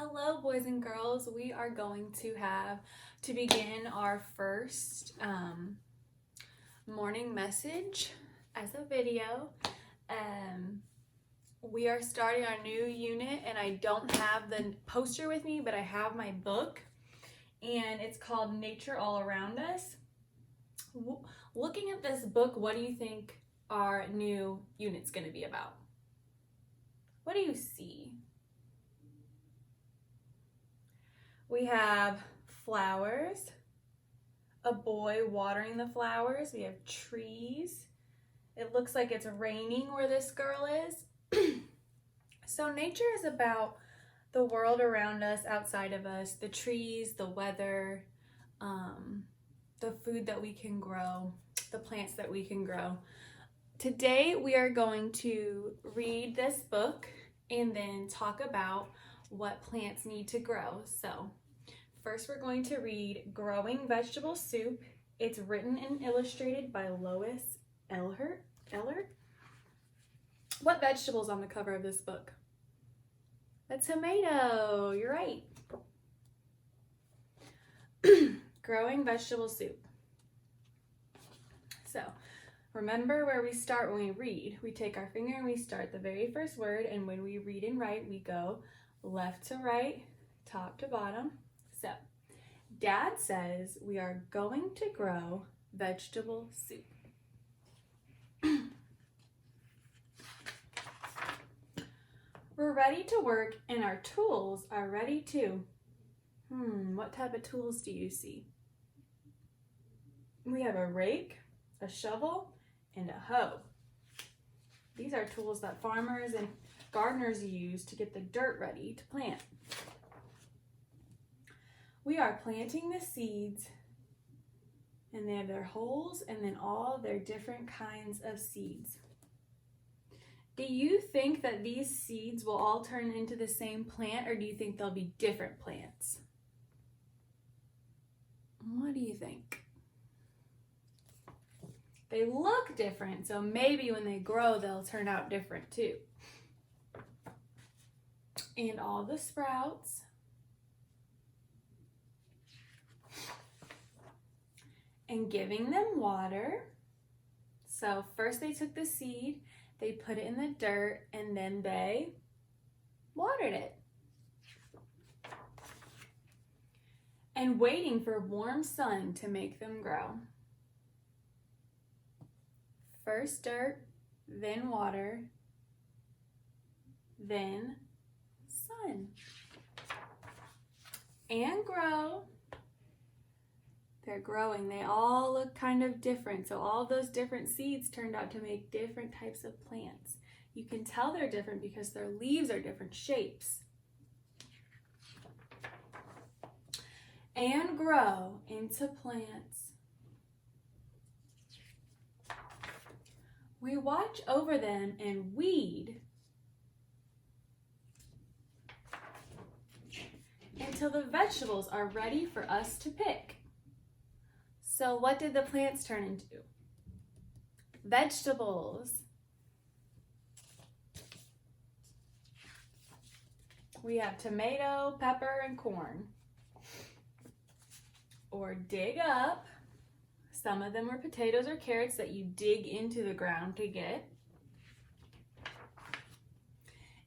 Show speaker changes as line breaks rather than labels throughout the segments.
Hello, boys and girls. We are going to begin our first morning message as a video. We are starting our new unit, and I don't have the poster with me, but I have my book, and it's called Nature All Around Us. Looking at this book, what do you think our new unit's going to be about? What do you see? We have flowers, a boy watering the flowers. We have trees. It looks like it's raining where this girl is. So nature is about the world around us, outside of us, the trees, the weather, the food that we can grow, the plants that we can grow. Today we are going to read this book and then talk about what plants need to grow. So first we're going to read Growing Vegetable Soup. It's written and illustrated by Lois Eller. What vegetable's on the cover of this book? A tomato. You're right. Growing Vegetable Soup. So remember where we start when we read. We take our finger and we start the very first word, and when we read and write, we go left to right, top to bottom. So, Dad says we are going to grow vegetable soup. We're ready to work and our tools are ready too. What type of tools do you see? We have a rake, a shovel, and a hoe. These are tools that farmers and gardeners use to get the dirt ready to plant. We are planting the seeds, and they have their holes and then all their different kinds of seeds. Do you think that these seeds will all turn into the same plant, or do you think they'll be different plants? What do you think? They look different, so maybe when they grow, they'll turn out different too. And all the sprouts. And giving them water. So first they took the seed, they put it in the dirt, and then they watered it. And waiting for warm sun to make them grow. First dirt, then water, then sun. And grow. They're growing. They all look kind of different. So all those different seeds turned out to make different types of plants. You can tell they're different because their leaves are different shapes. And grow into plants. We watch over them and weed until the vegetables are ready for us to pick. So what did the plants turn into? Vegetables. We have tomato, pepper, and corn. Or dig up. Some of them were potatoes or carrots that you dig into the ground to get.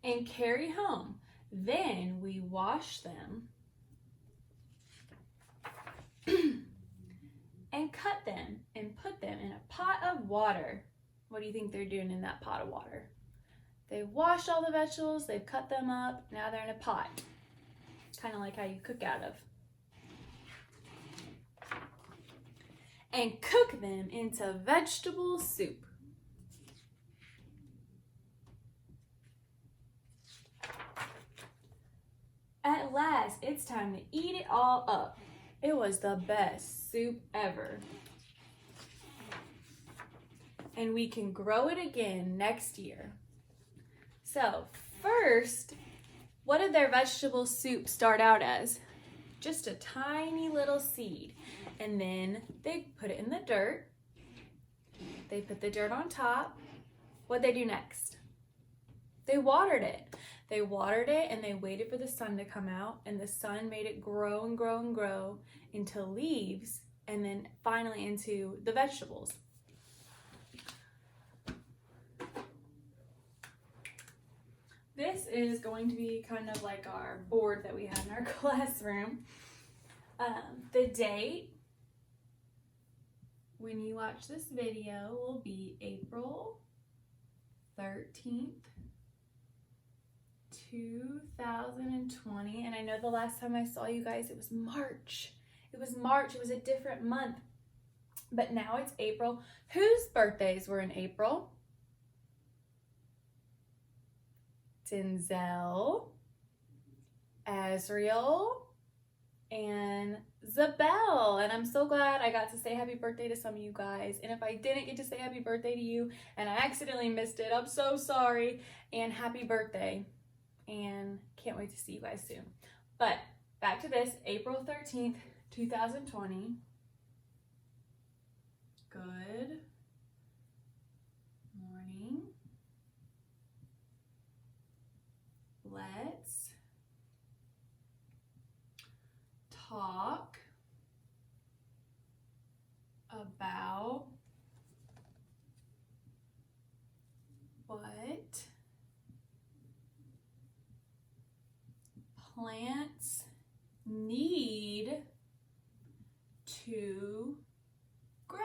And carry home. Then we wash them. And cut them and put them in a pot of water. What do you think they're doing in that pot of water? They washed all the vegetables, they've cut them up, now they're in a pot. Kind of like how you cook out of. And cook them into vegetable soup. At last, it's time to eat it all up. It was the best soup ever. And we can grow it again next year. So first, what did their vegetable soup start out as? Just a tiny little seed. And then they put it in the dirt. They put the dirt on top. What'd they do next? They watered it. They watered it and they waited for the sun to come out, and the sun made it grow and grow and grow into leaves, and then finally into the vegetables. This is going to be kind of like our board that we have in our classroom. The date when you watch this video will be April 13th, 2020. And I know the last time I saw you guys, it was March. It was March. It was a different month. But now it's April. Whose birthdays were in April? Denzel, Azriel, and Zabel. And I'm so glad I got to say happy birthday to some of you guys. And if I didn't get to say happy birthday to you and I accidentally missed it, I'm so sorry. And happy birthday. And can't wait to see you guys soon. But back to this, April 13th, 2020. Good morning. Let's talk about what plants need to grow.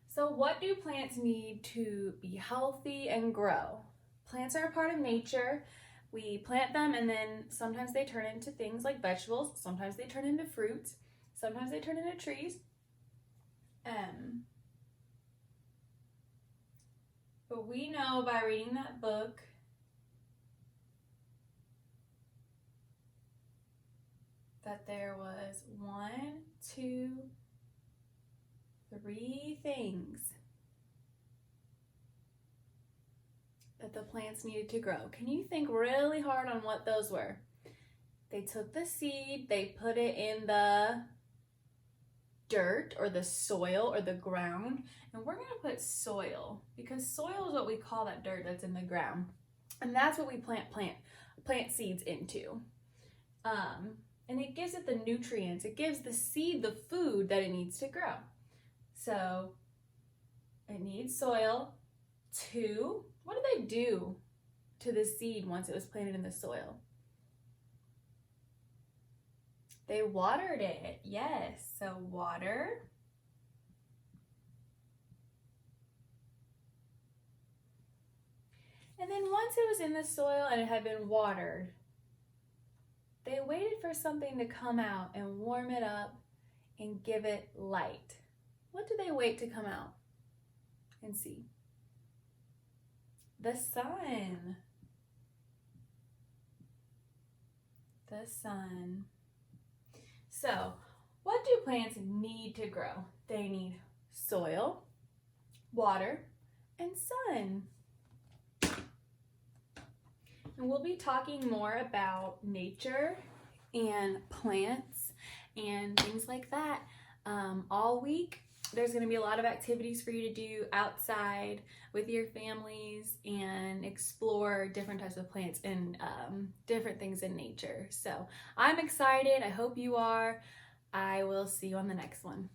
So what do plants need to be healthy and grow? Plants are a part of nature. We plant them and then sometimes they turn into things like vegetables. Sometimes they turn into fruits. Sometimes they turn into trees. But we know by reading that book that there was 1, 2, 3 things that the plants needed to grow. Can you think really hard on what those were? They took the seed, they put it in the dirt or the soil or the ground, and we're gonna put soil because soil is what we call that dirt that's in the ground, and that's what we plant seeds into. And it gives it the nutrients. It gives the seed the food that it needs to grow. So it needs soil. 2, what do they do to the seed once it was planted in the soil? They watered it, yes. So water. And then once it was in the soil and it had been watered, they waited for something to come out and warm it up and give it light. What do they wait to come out and see? The sun. The sun. So, what do plants need to grow? They need soil, water, and sun. And we'll be talking more about nature and plants and things like that all week. There's going to be a lot of activities for you to do outside with your families and explore different types of plants and different things in nature. So I'm excited. I hope you are. I will see you on the next one.